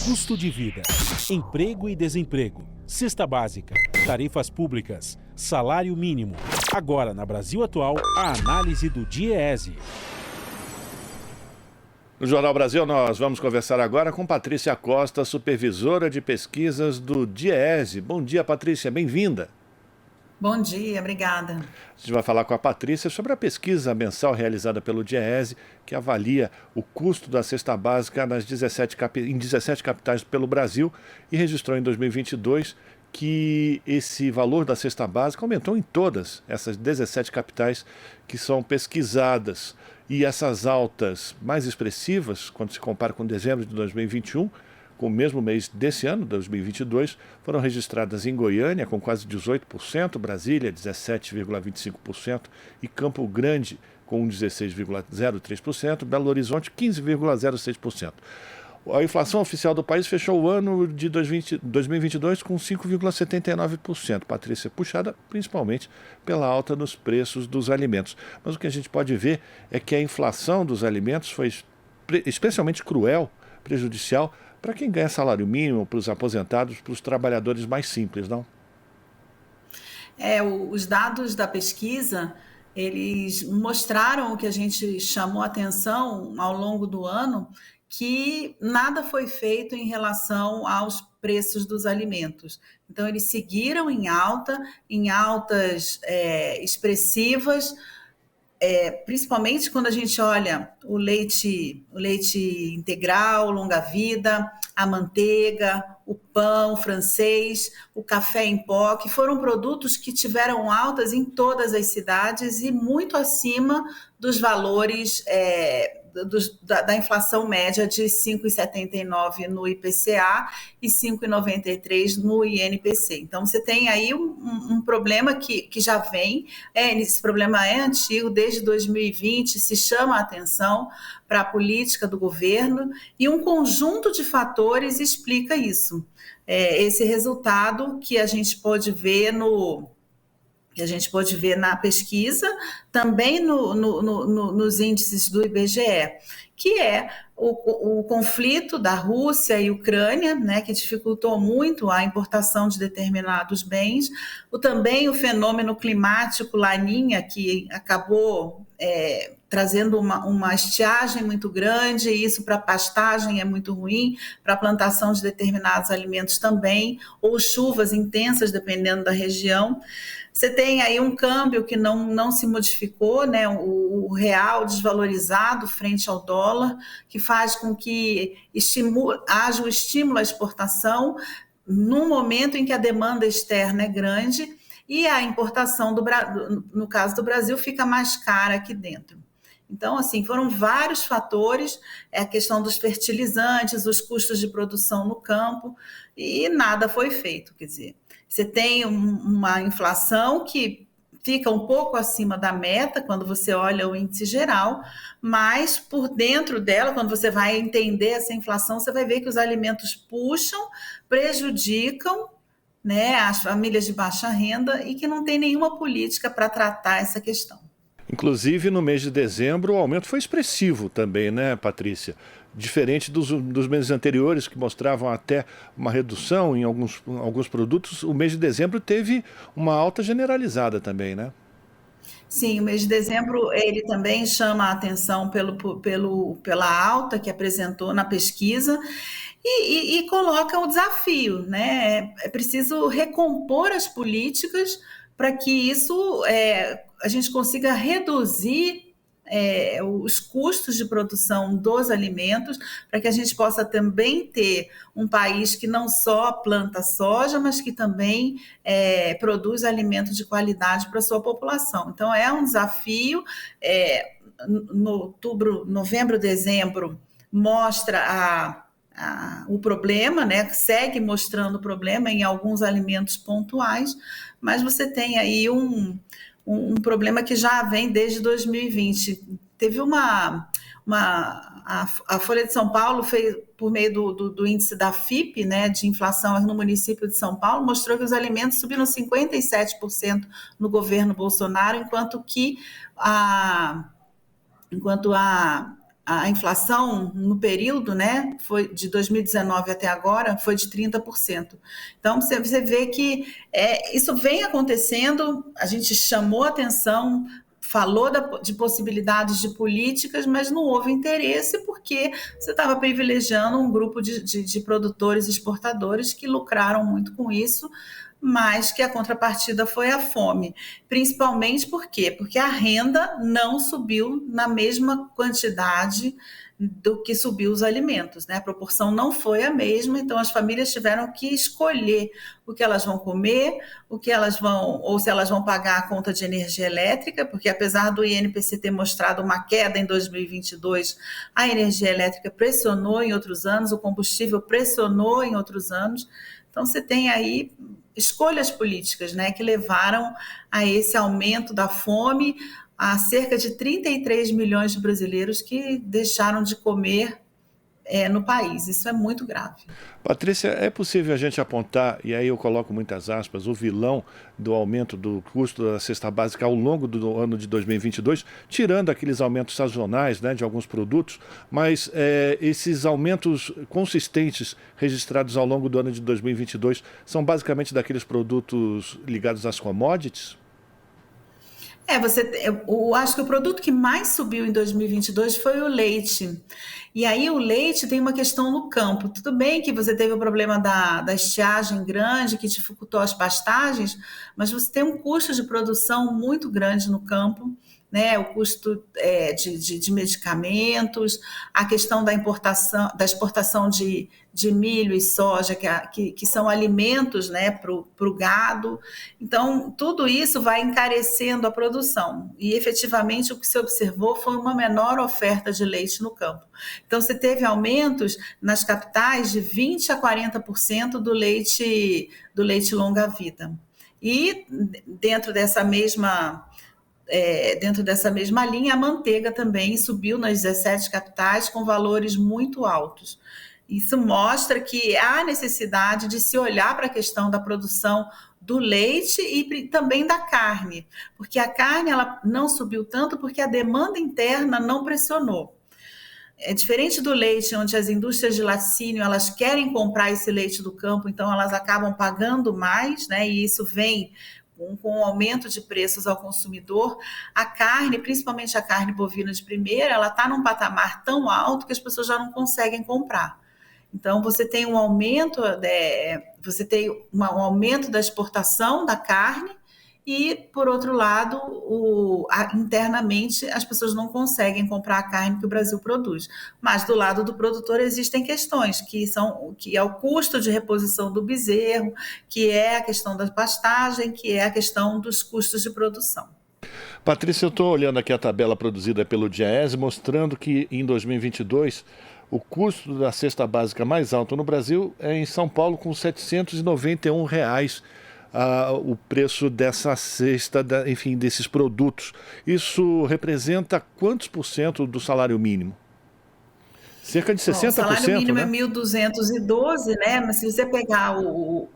Custo de vida, emprego e desemprego, cesta básica, tarifas públicas, salário mínimo. Agora, na Brasil Atual, a análise do DIEESE. No Jornal Brasil, nós vamos conversar agora com Patrícia Costa, supervisora de pesquisas do DIEESE. Bom dia, Patrícia, bem-vinda. Bom dia, obrigada. A gente vai falar com a Patrícia sobre a pesquisa mensal realizada pelo DIEESE, que avalia o custo da cesta básica em 17 capitais pelo Brasil e registrou em 2022 que esse valor da cesta básica aumentou em todas essas 17 capitais que são pesquisadas. E essas altas mais expressivas, quando se compara com dezembro de 2021, com o mesmo mês desse ano, 2022, foram registradas em Goiânia, com quase 18%, Brasília, 17,25% e Campo Grande, com 16,03%, Belo Horizonte, 15,06%. A inflação oficial do país fechou o ano de 2022 com 5,79%. Patrícia, puxada principalmente pela alta nos preços dos alimentos. Mas o que a gente pode ver é que a inflação dos alimentos foi especialmente cruel, prejudicial para quem ganha salário mínimo, para os aposentados, para os trabalhadores mais simples, não? Os dados da pesquisa, eles mostraram o que a gente chamou atenção ao longo do ano, que nada foi feito em relação aos preços dos alimentos. Então, eles seguiram em altas expressivas, principalmente quando a gente olha o leite integral, longa-vida, a manteiga, o pão francês, o café em pó, que foram produtos que tiveram altas em todas as cidades e muito acima dos valores da inflação média de 5,79 no IPCA e 5,93 no INPC. Então, você tem aí um problema que já vem, esse problema é antigo, desde 2020 se chama a atenção para a política do governo e um conjunto de fatores explica isso. Esse resultado que a gente pode ver na pesquisa, também nos índices do IBGE, que é o conflito da Rússia e Ucrânia, né, que dificultou muito a importação de determinados bens, também o fenômeno climático Laninha, que acabou trazendo uma estiagem muito grande, e isso para a pastagem é muito ruim, para a plantação de determinados alimentos também, ou chuvas intensas, dependendo da região. Você tem aí um câmbio que não se modificou, né? O real desvalorizado frente ao dólar, que faz com que haja um estímulo à exportação num momento em que a demanda externa é grande e a importação, no caso do Brasil, fica mais cara aqui dentro. Então, assim, foram vários fatores, a questão dos fertilizantes, os custos de produção no campo, e nada foi feito, quer dizer, você tem uma inflação que fica um pouco acima da meta quando você olha o índice geral, mas por dentro dela, quando você vai entender essa inflação, você vai ver que os alimentos puxam, prejudicam, né, as famílias de baixa renda e que não tem nenhuma política para tratar essa questão. Inclusive, no mês de dezembro, o aumento foi expressivo também, né, Patrícia? Diferente dos meses anteriores, que mostravam até uma redução em alguns produtos, o mês de dezembro teve uma alta generalizada também, né? Sim, o mês de dezembro ele também chama a atenção pela alta que apresentou na pesquisa e coloca o desafio, né? É preciso recompor as políticas para que isso a gente consiga reduzir os custos de produção dos alimentos, para que a gente possa também ter um país que não só planta soja, mas que também produz alimentos de qualidade para a sua população. Então, é um desafio. Novembro, dezembro, mostra o problema, né? Segue mostrando o problema em alguns alimentos pontuais, mas você tem aí um problema que já vem desde 2020. Teve a Folha de São Paulo fez, por meio do índice da FIPE, né, de inflação no município de São Paulo, mostrou que os alimentos subiram 57% no governo Bolsonaro, enquanto a inflação no período, né, foi de 2019 até agora, foi de 30%. Então, você vê que isso vem acontecendo, a gente chamou atenção, falou de possibilidades de políticas, mas não houve interesse porque você estava privilegiando um grupo de produtores e exportadores que lucraram muito com isso, mas que a contrapartida foi a fome. Principalmente por quê? Porque a renda não subiu na mesma quantidade do que subiu os alimentos, né? A proporção não foi a mesma, então as famílias tiveram que escolher o que elas vão comer, o que elas vão, ou se elas vão pagar a conta de energia elétrica, porque apesar do INPC ter mostrado uma queda em 2022, a energia elétrica pressionou em outros anos, o combustível pressionou em outros anos. Então você tem aí escolhas políticas, né, que levaram a esse aumento da fome, a cerca de 33 milhões de brasileiros que deixaram de comer no país. Isso é muito grave. Patrícia, é possível a gente apontar, e aí eu coloco muitas aspas, o vilão do aumento do custo da cesta básica ao longo do ano de 2022, tirando aqueles aumentos sazonais, né, de alguns produtos, mas esses aumentos consistentes registrados ao longo do ano de 2022 são basicamente daqueles produtos ligados às commodities? Eu acho que o produto que mais subiu em 2022 foi o leite. E aí o leite tem uma questão no campo. Tudo bem que você teve o problema da estiagem grande, que dificultou as pastagens, mas você tem um custo de produção muito grande no campo, né? O custo de medicamentos, a questão da exportação de milho e soja, que são alimentos, né, para o gado. Então, tudo isso vai encarecendo a produção. E, efetivamente, o que se observou foi uma menor oferta de leite no campo. Então, você teve aumentos nas capitais de 20% a 40% do leite longa-vida. E, dentro dessa mesma linha, a manteiga também subiu nas 17 capitais com valores muito altos. Isso mostra que há necessidade de se olhar para a questão da produção do leite e também da carne, porque a carne ela não subiu tanto porque a demanda interna não pressionou. É diferente do leite, onde as indústrias de laticínio elas querem comprar esse leite do campo, então elas acabam pagando mais, né? E isso vem com o aumento de preços ao consumidor. A carne, principalmente a carne bovina de primeira, ela está num patamar tão alto que as pessoas já não conseguem comprar. Então, você tem um aumento da exportação da carne e, por outro lado, internamente as pessoas não conseguem comprar a carne que o Brasil produz. Mas, do lado do produtor, existem questões que é o custo de reposição do bezerro, que é a questão da pastagem, que é a questão dos custos de produção. Patrícia, eu estou olhando aqui a tabela produzida pelo DIEESE, mostrando que em 2022 o custo da cesta básica mais alto no Brasil é em São Paulo, com R$ 791, o preço dessa cesta, enfim, desses produtos. Isso representa quantos por cento do salário mínimo? Cerca de 60%, o salário mínimo, né? É 1.212, né? Mas se você pegar o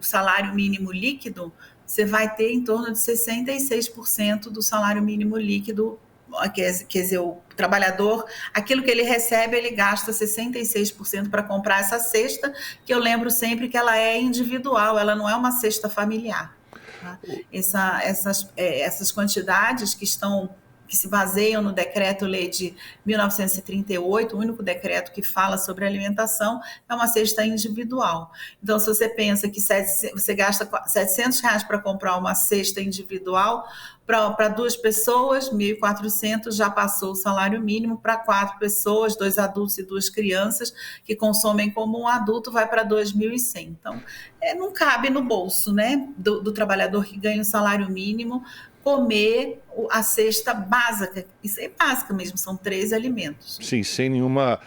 salário mínimo líquido, você vai ter em torno de 66% do salário mínimo líquido. Quer dizer, o trabalhador, aquilo que ele recebe, ele gasta 66% para comprar essa cesta, que eu lembro sempre que ela é individual, ela não é uma cesta familiar. Tá? Essas quantidades que se baseiam no Decreto-Lei de 1938, o único decreto que fala sobre alimentação, é uma cesta individual. Então, se você pensa que você gasta R$700 para comprar uma cesta individual, para 2 pessoas, 1.400 já passou o salário mínimo. Para 4 pessoas, 2 adultos e 2 crianças, que consomem como um adulto, vai para 2.100. Então, não cabe no bolso, né, do trabalhador que ganha o salário mínimo comer a cesta básica. Isso é básica mesmo, são 3 alimentos. Sim, sem nenhuma...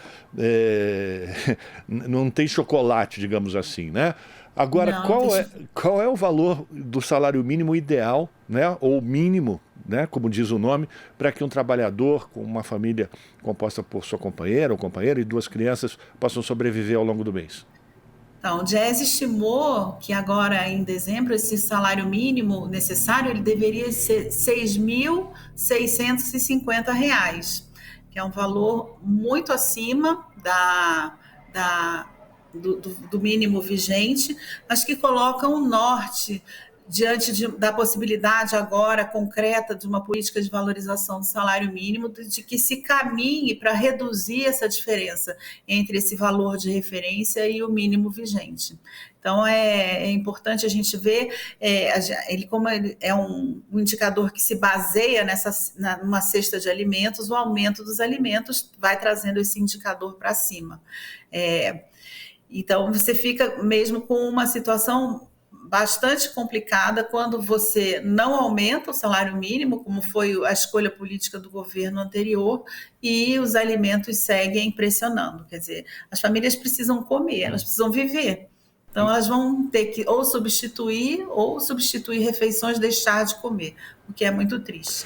não tem chocolate, digamos assim, né? Agora, qual é o valor do salário mínimo ideal, né, ou mínimo, né, como diz o nome, para que um trabalhador com uma família composta por sua companheira ou companheiro e 2 crianças possam sobreviver ao longo do mês? Então, o DIEESE estimou que agora, em dezembro, esse salário mínimo necessário ele deveria ser R$ 6.650. que é um valor muito acima do mínimo vigente, mas que coloca um norte diante da possibilidade agora concreta de uma política de valorização do salário mínimo, de que se caminhe para reduzir essa diferença entre esse valor de referência e o mínimo vigente. Então, é importante a gente ver, como ele é um indicador que se baseia numa cesta de alimentos, o aumento dos alimentos vai trazendo esse indicador para cima. Então, você fica mesmo com uma situação bastante complicada quando você não aumenta o salário mínimo, como foi a escolha política do governo anterior, e os alimentos seguem pressionando. Quer dizer, as famílias precisam comer, elas precisam viver. Então, elas vão ter que ou substituir refeições, deixar de comer, o que é muito triste.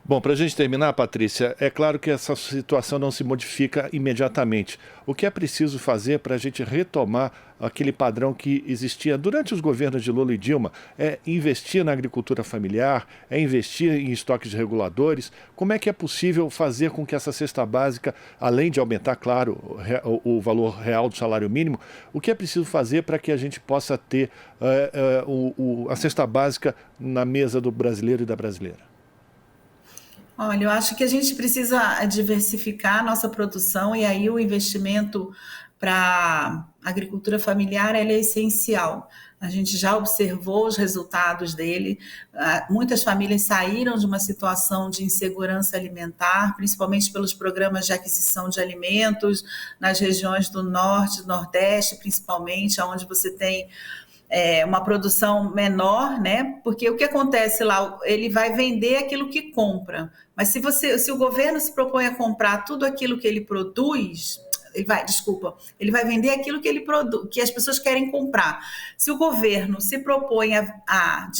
Bom, para a gente terminar, Patrícia, é claro que essa situação não se modifica imediatamente. O que é preciso fazer para a gente retomar aquele padrão que existia durante os governos de Lula e Dilma? É investir na agricultura familiar, é investir em estoques reguladores. Como é que é possível fazer com que essa cesta básica, além de aumentar, claro, o valor real do salário mínimo, o que é preciso fazer para que a gente possa ter a cesta básica na mesa do brasileiro e da brasileira? Olha, eu acho que a gente precisa diversificar a nossa produção e aí o investimento para a agricultura familiar ele é essencial. A gente já observou os resultados dele. Muitas famílias saíram de uma situação de insegurança alimentar, principalmente pelos programas de aquisição de alimentos nas regiões do Norte, Nordeste, principalmente, onde você tem uma produção menor, né? Porque o que acontece lá, ele vai vender aquilo que compra. Mas se o governo se propõe a comprar tudo aquilo que ele produz, ele vai vender aquilo que ele produz, que as pessoas querem comprar. Se o governo se propõe a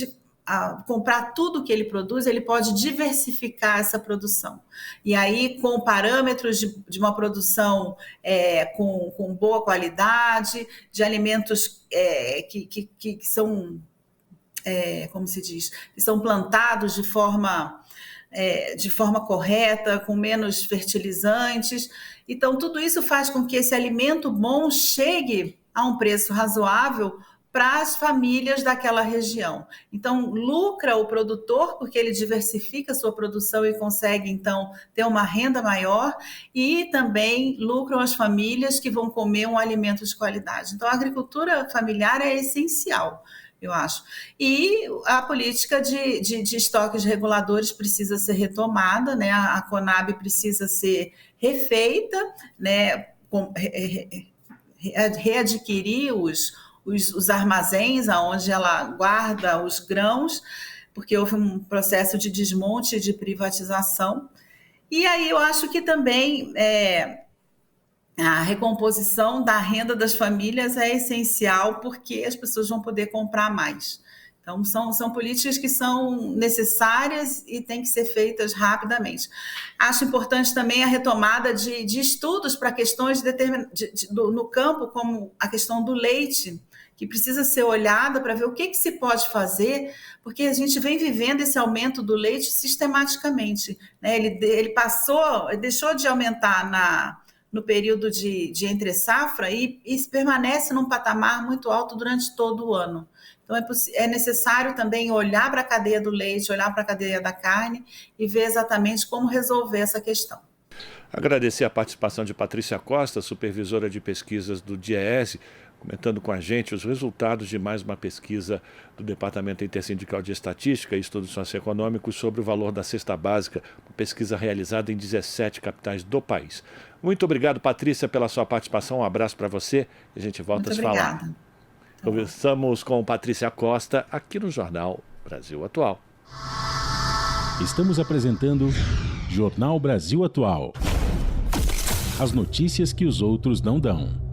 comprar tudo que ele produz, ele pode diversificar essa produção. E aí, com parâmetros de uma produção com boa qualidade, de alimentos que são, como se diz, que são plantados de forma correta, com menos fertilizantes. Então, tudo isso faz com que esse alimento bom chegue a um preço razoável para as famílias daquela região. Então, lucra o produtor, porque ele diversifica a sua produção e consegue, então, ter uma renda maior, e também lucram as famílias que vão comer um alimento de qualidade. Então, a agricultura familiar é essencial, eu acho. E a política de estoques reguladores precisa ser retomada, né? A Conab precisa ser refeita, né? Readquirir os armazéns onde ela guarda os grãos, porque houve um processo de desmonte e de privatização. E aí eu acho que também a recomposição da renda das famílias é essencial, porque as pessoas vão poder comprar mais. Então, são políticas que são necessárias e têm que ser feitas rapidamente. Acho importante também a retomada de estudos para questões no campo, como a questão do leite, que precisa ser olhada para ver o que se pode fazer, porque a gente vem vivendo esse aumento do leite sistematicamente, né? Ele deixou de aumentar no período de entre-safra e permanece num patamar muito alto durante todo o ano. Então, é necessário também olhar para a cadeia do leite, olhar para a cadeia da carne e ver exatamente como resolver essa questão. Agradecer a participação de Patrícia Costa, supervisora de pesquisas do DIEESE, comentando com a gente os resultados de mais uma pesquisa do Departamento Intersindical de Estatística e Estudos Socioeconômicos sobre o valor da cesta básica, uma pesquisa realizada em 17 capitais do país. Muito obrigado, Patrícia, pela sua participação. Um abraço para você e a gente volta a se falar. Obrigada. Conversamos com Patrícia Costa aqui no Jornal Brasil Atual. Estamos apresentando Jornal Brasil Atual. As notícias que os outros não dão.